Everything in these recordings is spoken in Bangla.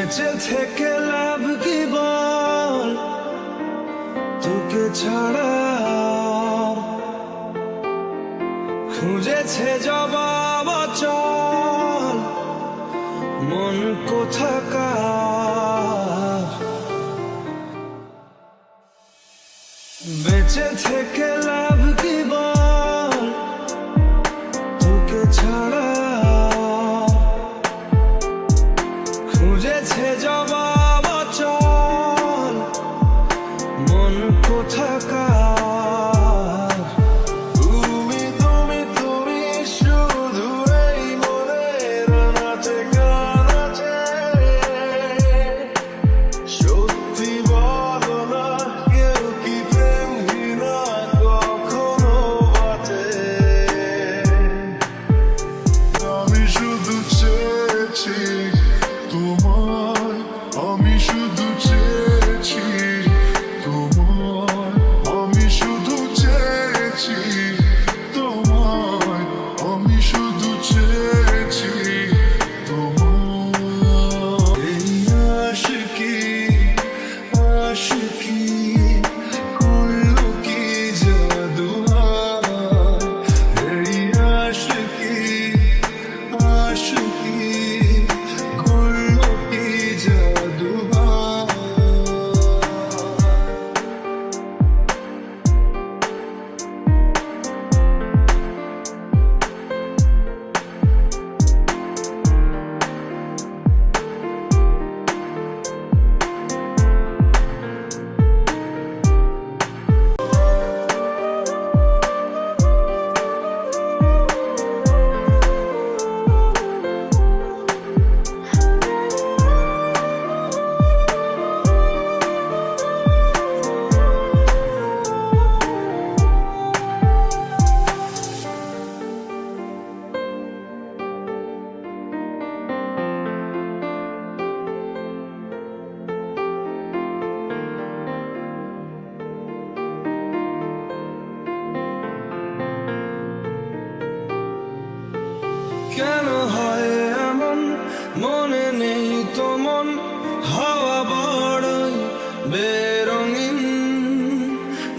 বেঁচে থেকে লাভ কি বল, তোকে ছাড়া খুঁজেছে জবাব চল মন কোথাকার। বেঁচে থেকে লাভ কি বল, তোকে ছাড়া খুঁজেছে জবাব চল মন কোথাকার। তুমি তুমি তুমি শুধু এই মনের নাচে গানাচে, সত্যি বলো না কেউ কি প্রেমহীনা কখনো বাঁচে। আমি শুধু চেয়েছি তোমায়, আমি শুধু চেয়েছি তোমায়, আমি শুধু চেয়েছি তোমায়, আমি শুধু চেয়েছি তোমায়। এই আশিকি আশিকি করলো কি জাদু হায়, এই আশিকি আশিকি করলো কি জাদু হায়। কেন হয় এমন, মনে নেই তো মন, হাওয়া বড়ই বেরঙিন,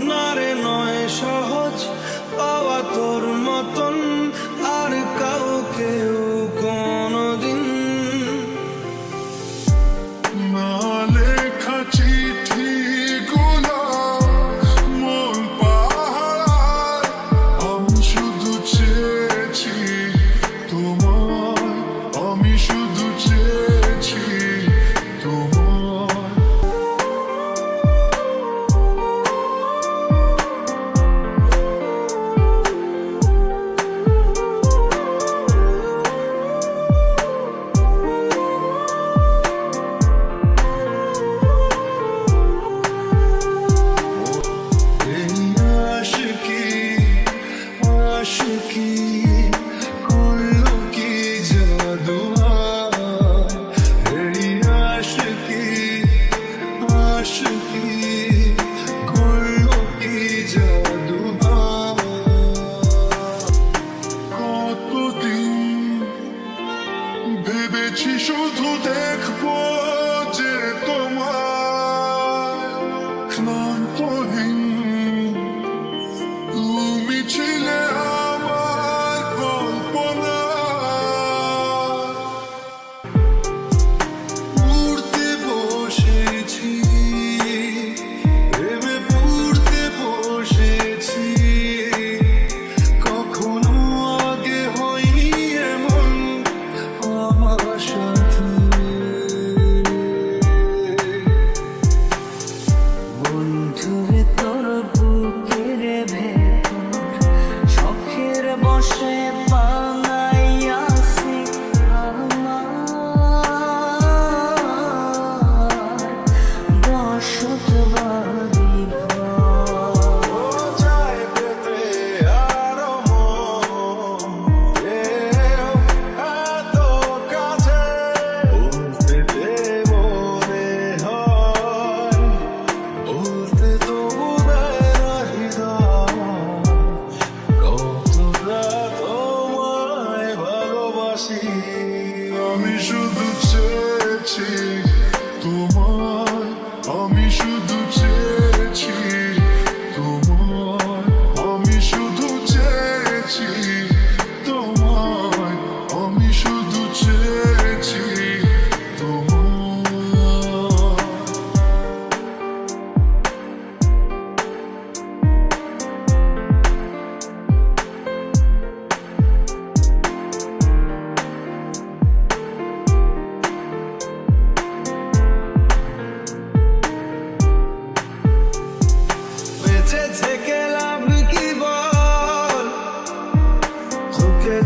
নারে নয় সহজ পাওয়া তোর মতন আর কাউকেও কোনোদিন। না লেখা চিঠিগুলো মন পাহারায়, আমি শুধু চেয়েছি তোমায়, আমি শুধু চেয়েছি তোমায়। এই আশিকি আশিকি করলো কি জাদু হায়, এই আশিকি আশিকি করলো কি জাদু হায়। কতদিন ভেবেছি শুধু দেখবো যে তোমায়, ক্লান্তহীন তুমি ছিলে আমার কল্পনা। উড়তে বসেছি প্রেমে পড়তে বসেছি, কখনো আগে হয়নি এমন আমার সাথে।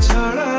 ছাড়া